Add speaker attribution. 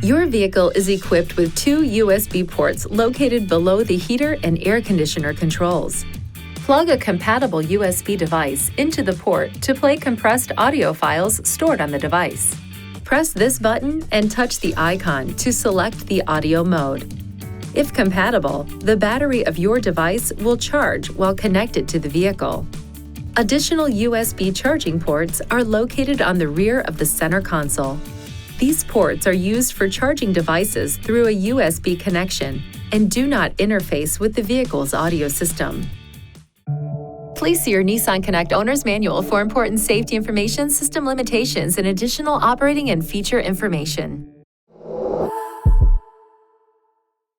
Speaker 1: Your vehicle is equipped with two USB ports located below the heater and air conditioner controls. Plug a compatible USB device into the port to play compressed audio files stored on the device. Press this button and touch the icon to select the audio mode. If compatible, the battery of your device will charge while connected to the vehicle. Additional USB charging ports are located on the rear of the center console. These ports are used for charging devices through a USB connection and do not interface with the vehicle's audio system. Please see your Nissan Connect Owner's Manual for important safety information, system limitations, and additional operating and feature information.